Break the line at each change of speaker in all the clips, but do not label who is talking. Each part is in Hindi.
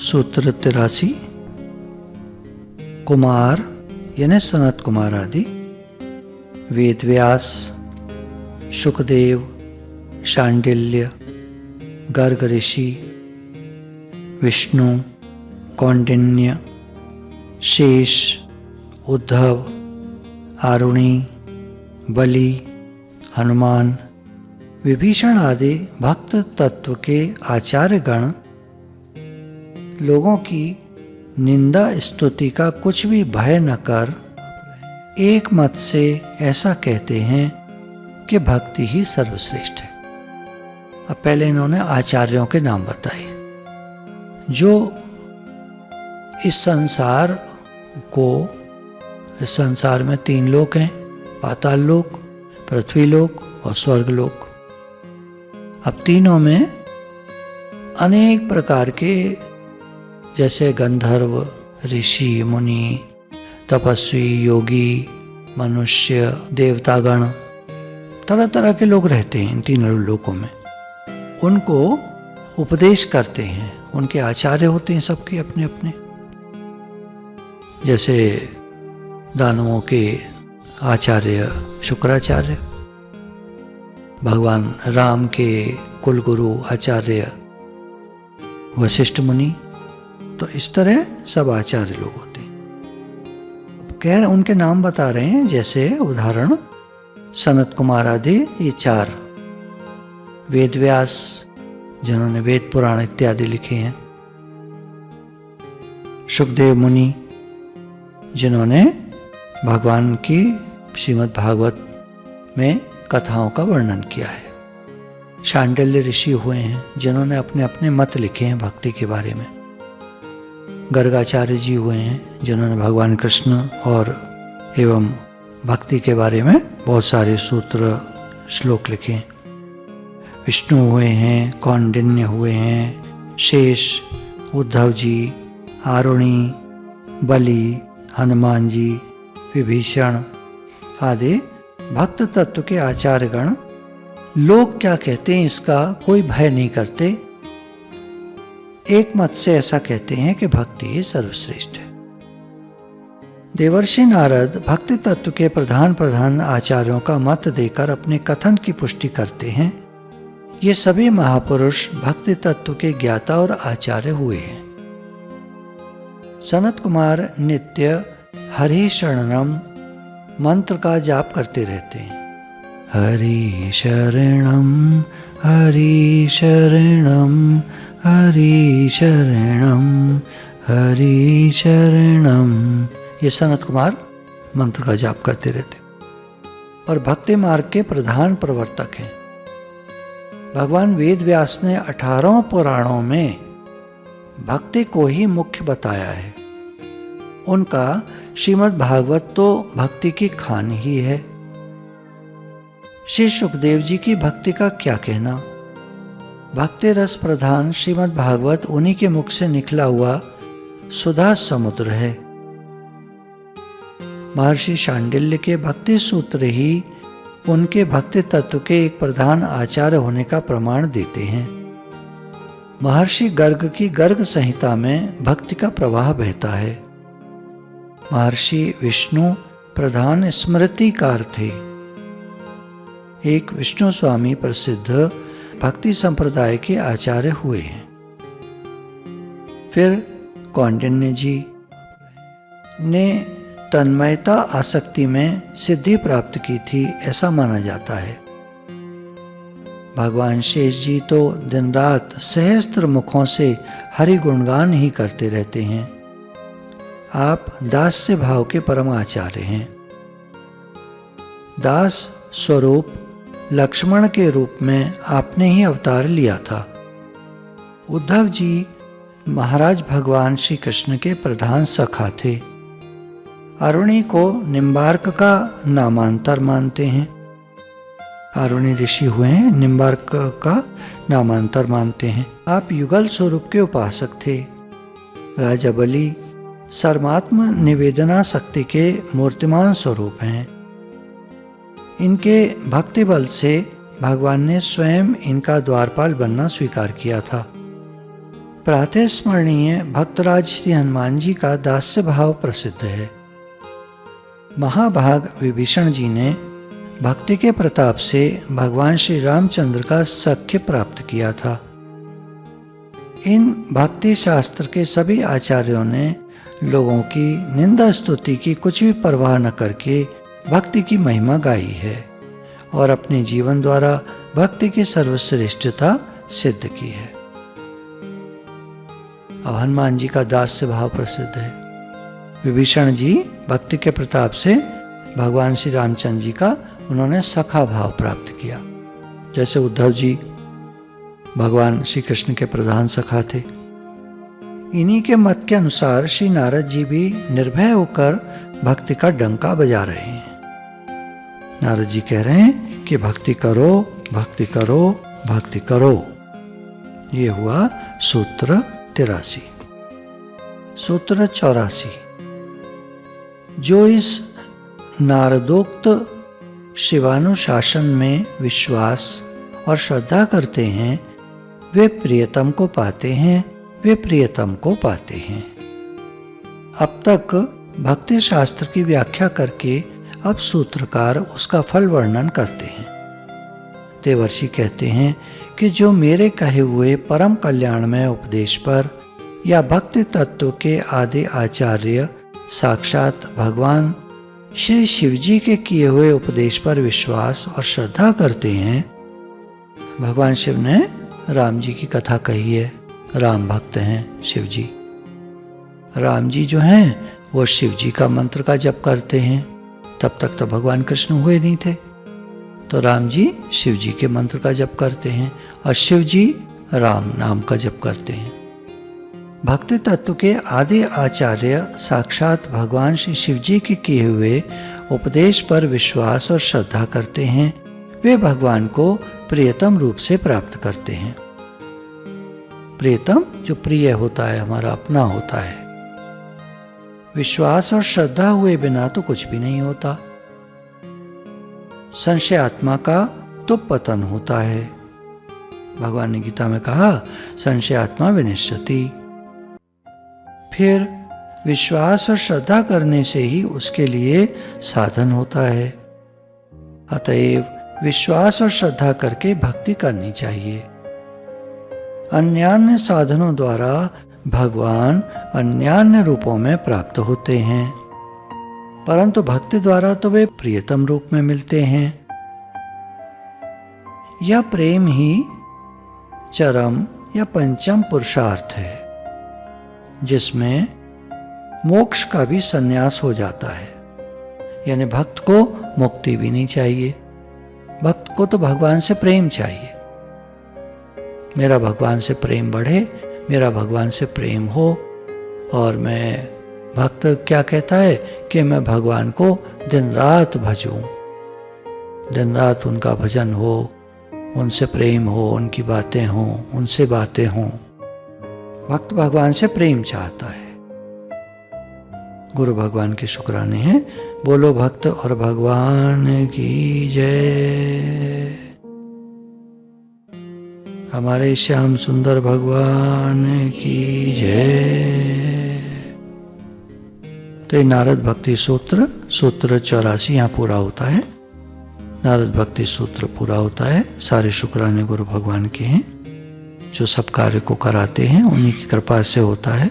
सूत्र 83। कुमार यानी सनत कुमार आदि, वेद व्यास, शुकदेव, शांडिल्य, गर्ग ऋषि, विष्णु, कौंडिन्य, शेष, उद्धव, आरुणि, बलि, हनुमान, विभीषण आदि भक्त तत्व के आचार्य गण लोगों की निंदा स्तुति का कुछ भी भय न कर एक मत से ऐसा कहते हैं कि भक्ति ही सर्वश्रेष्ठ है। अब पहले इन्होंने आचार्यों के नाम बताए जो इस संसार में 3 लोक हैं, पाताल लोक, पृथ्वी लोक और स्वर्ग लोक। अब तीनों में अनेक प्रकार के, जैसे गंधर्व, ऋषि, मुनि, तपस्वी, योगी, मनुष्य, देवतागण, तरह तरह के लोग रहते हैं इन तीनों लोकों में। उनको उपदेश करते हैं, उनके आचार्य होते हैं सबके अपने अपने। जैसे दानवों के आचार्य शुक्राचार्य, भगवान राम के कुलगुरु आचार्य वशिष्ठ मुनि, तो इस तरह सब आचार्य लोग होते हैं। कह रहे उनके नाम बता रहे हैं, जैसे उदाहरण सनत कुमार आदि ये 4, वेद व्यास जिन्होंने वेद पुराण इत्यादि लिखे हैं, शुकदेव मुनि जिन्होंने भगवान की श्रीमद् भागवत में कथाओं का वर्णन किया है, शांडिल्य ऋषि हुए हैं जिन्होंने अपने अपने मत लिखे हैं भक्ति के बारे में, गर्गाचार्य जी हुए हैं जिन्होंने भगवान कृष्ण और एवं भक्ति के बारे में बहुत सारे सूत्र श्लोक लिखे हैं, विष्णु हुए हैं, कौंडिन्य हुए हैं, शेष, उद्धव जी, आरुणि, बलि, हनुमान जी, विभीषण आदि भक्त तत्व के आचार्यगण लोग क्या कहते हैं इसका कोई भय नहीं करते, एक मत से ऐसा कहते हैं कि भक्ति ही सर्वश्रेष्ठ है। देवर्षि नारद भक्ति तत्व के प्रधान आचार्यों का मत देकर अपने कथन की पुष्टि करते हैं। ये सभी महापुरुष भक्ति तत्व के ज्ञाता और आचार्य हुए हैं। सनत कुमार नित्य हरि शरणम मंत्र का जाप करते रहते हैं। हरि शरणम, हरि शरणम, हरि शरणम, हरि शरणम, ये सनत कुमार मंत्र का जाप करते रहते और भक्ति मार्ग के प्रधान प्रवर्तक हैं। भगवान वेद व्यास ने 18 पुराणों में भक्ति को ही मुख्य बताया है। उनका श्रीमद् भागवत तो भक्ति की खान ही है। श्री सुखदेव जी की भक्ति का क्या कहना। भक्ति रस प्रधान श्रीमद् भागवत उन्हीं के मुख से निकला हुआ सुधा समुद्र है। महर्षि शांडिल्य के भक्ति सूत्र ही उनके भक्ति तत्व के एक प्रधान आचार्य होने का प्रमाण देते हैं। महर्षि गर्ग की गर्ग संहिता में भक्ति का प्रवाह बहता है। महर्षि विष्णु प्रधान स्मृतिकार थे। एक विष्णु स्वामी प्रसिद्ध भक्ति संप्रदाय के आचार्य हुए हैं। फिर कौंडिन्य जी ने तन्मयता आसक्ति में सिद्धि प्राप्त की थी, ऐसा माना जाता है। भगवान शेष जी तो दिन रात सहस्त्र मुखों से हरि गुणगान ही करते रहते हैं। आप दास्य भाव के परम आचार्य हैं। दास स्वरूप लक्ष्मण के रूप में आपने ही अवतार लिया था। उद्धव जी महाराज भगवान श्री कृष्ण के प्रधान सखा थे। आरुणि को निम्बार्क का नामांतर मानते हैं। आरुणि ऋषि हुए हैं, निम्बार्क का नामांतर मानते हैं। आप युगल स्वरूप के उपासक थे। राजा बलि सर्वात्म निवेदना शक्ति के मूर्तिमान स्वरूप हैं। इनके भक्ति बल से भगवान ने स्वयं इनका द्वारपाल बनना स्वीकार किया था। प्रातः स्मरणीय भक्तराज श्री हनुमान जी का दास्य भाव प्रसिद्ध है। महाभाग विभीषण जी ने भक्ति के प्रताप से भगवान श्री रामचंद्र का सख्य प्राप्त किया था। इन भक्ति शास्त्र के सभी आचार्यों ने लोगों की निंदा स्तुति की कुछ भी परवाह न करके भक्ति की महिमा गाई है और अपने जीवन द्वारा भक्ति की सर्वश्रेष्ठता सिद्ध की है। अब हनुमान जी का दास्य भाव प्रसिद्ध है। विभीषण जी भक्ति के प्रताप से भगवान श्री रामचंद्र जी का उन्होंने सखा भाव प्राप्त किया। जैसे उद्धव जी भगवान श्री कृष्ण के प्रधान सखा थे। इन्हीं के मत के अनुसार श्री नारद जी भी निर्भय होकर भक्ति का डंका बजा रहे हैं। नारद जी कह रहे हैं कि भक्ति करो, भक्ति करो, भक्ति करो। ये हुआ सूत्र 83। सूत्र 84। जो इस नारदोक्त शिवानुशासन में विश्वास और श्रद्धा करते हैं वे प्रियतम को पाते हैं, वे प्रियतम को पाते हैं। अब तक भक्ति शास्त्र की व्याख्या करके अब सूत्रकार उसका फल वर्णन करते हैं। देवर्षि कहते हैं कि जो मेरे कहे हुए परम कल्याणमय उपदेश पर या भक्ति तत्व के आदि आचार्य साक्षात भगवान श्री शिवजी के किए हुए उपदेश पर विश्वास और श्रद्धा करते हैं। भगवान शिव ने राम जी की कथा कही है। राम भक्त हैं शिव जी। राम जी जो हैं वो शिव जी का मंत्र का जप करते हैं। तब तक तो भगवान कृष्ण हुए नहीं थे, तो राम जी शिव जी के मंत्र का जप करते हैं और शिव जी राम नाम का जप करते हैं। भक्ति तत्व के आदि आचार्य साक्षात भगवान श्री शिव जी के किए हुए उपदेश पर विश्वास और श्रद्धा करते हैं। वे भगवान को प्रियतम रूप से प्राप्त करते हैं। प्रियतम जो प्रिय होता है, हमारा अपना होता है। विश्वास और श्रद्धा हुए बिना तो कुछ भी नहीं होता। संशय आत्मा का तो पतन होता है। भगवान ने गीता में कहा संशय आत्मा विनश्यति। फिर विश्वास और श्रद्धा करने से ही उसके लिए साधन होता है। अतएव विश्वास और श्रद्धा करके भक्ति करनी चाहिए। अन्यान्य साधनों द्वारा भगवान अन्यान्य रूपों में प्राप्त होते हैं, परंतु भक्ति द्वारा तो वे प्रियतम रूप में मिलते हैं। यह प्रेम ही चरम या पंचम पुरुषार्थ है, जिसमें मोक्ष का भी संन्यास हो जाता है। यानी भक्त को मुक्ति भी नहीं चाहिए, भक्त को तो भगवान से प्रेम चाहिए। मेरा भगवान से प्रेम बढ़े, मेरा भगवान से प्रेम हो। और मैं भक्त क्या कहता है कि मैं भगवान को दिन रात भजूं, दिन रात उनका भजन हो, उनसे प्रेम हो, उनकी बातें हों, उनसे बातें हों। भक्त भगवान से प्रेम चाहता है। गुरु भगवान के शुक्राने हैं। बोलो भक्त और भगवान की जय। हमारे श्याम सुंदर भगवान की जय। तो ये नारद भक्ति सूत्र 84 यहाँ पूरा होता है। नारद भक्ति सूत्र पूरा होता है। सारे शुक्राने गुरु भगवान के हैं, जो सब कार्य को कराते हैं, उन्हीं की कृपा से होता है।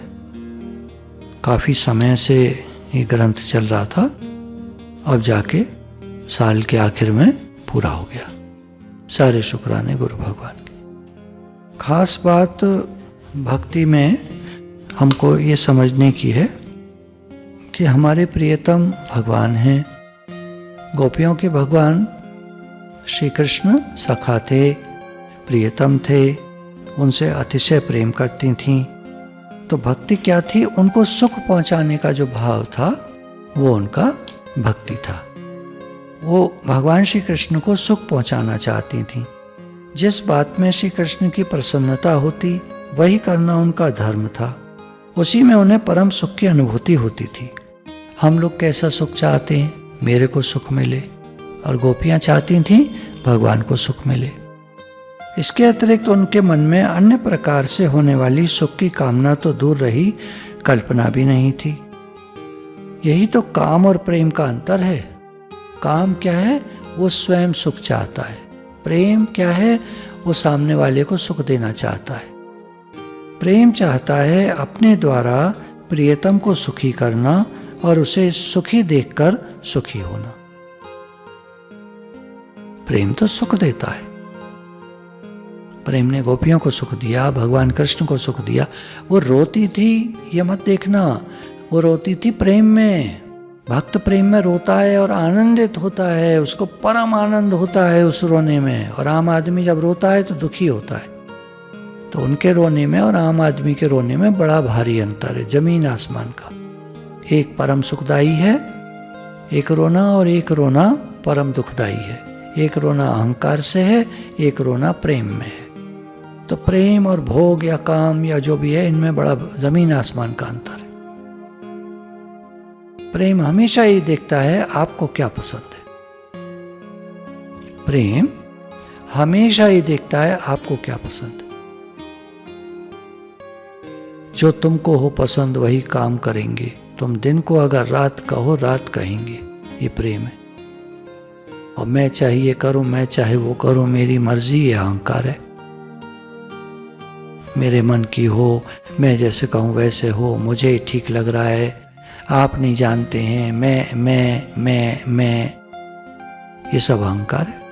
काफ़ी समय से ये ग्रंथ चल रहा था, अब जाके साल के आखिर में पूरा हो गया। सारे शुक्राने गुरु भगवान के। खास बात भक्ति में हमको ये समझने की है कि हमारे प्रियतम भगवान हैं। गोपियों के भगवान श्री कृष्ण सखा थे, प्रियतम थे, उनसे अतिशय प्रेम करती थीं। तो भक्ति क्या थी? उनको सुख पहुंचाने का जो भाव था वो उनका भक्ति था। वो भगवान श्री कृष्ण को सुख पहुंचाना चाहती थीं। जिस बात में श्री कृष्ण की प्रसन्नता होती वही करना उनका धर्म था। उसी में उन्हें परम सुख की अनुभूति होती थी। हम लोग कैसा सुख चाहते हैं? मेरे को सुख मिले। और गोपियां चाहती थीं भगवान को सुख मिले। इसके अतिरिक्त उनके मन में अन्य प्रकार से होने वाली सुख की कामना तो दूर रही, कल्पना भी नहीं थी। यही तो काम और प्रेम का अंतर है। काम क्या है? वो स्वयं सुख चाहता है। प्रेम क्या है? वो सामने वाले को सुख देना चाहता है। प्रेम चाहता है अपने द्वारा प्रियतम को सुखी करना और उसे सुखी देखकर सुखी होना। प्रेम तो सुख देता है। प्रेम ने गोपियों को सुख दिया, भगवान कृष्ण को सुख दिया। वो रोती थी, ये मत देखना, वो रोती थी प्रेम में। भक्त प्रेम में रोता है और आनंदित होता है, उसको परम आनंद होता है उस रोने में। और आम आदमी जब रोता है तो दुखी होता है। तो उनके रोने में और आम आदमी के रोने में बड़ा भारी अंतर है, जमीन आसमान का। एक परम सुखदाई है एक रोना, और एक रोना परम दुखदाई है। एक रोना अहंकार से है, एक रोना प्रेम में है। तो प्रेम और भोग या काम या जो भी है, इनमें बड़ा जमीन आसमान का अंतर है। प्रेम हमेशा ही देखता है आपको क्या पसंद है। प्रेम हमेशा ही देखता है आपको क्या पसंद है। जो तुमको हो पसंद वही काम करेंगे। तुम दिन को अगर रात कहो, रात कहेंगे। ये प्रेम है। और मैं चाहे ये करूं, मैं चाहे वो करूं, मेरी मर्जी, ये अहंकार है। मेरे मन की हो, मैं जैसे कहूं वैसे हो, मुझे ठीक लग रहा है, आप नहीं जानते हैं, मैं, ये सब अहंकार है।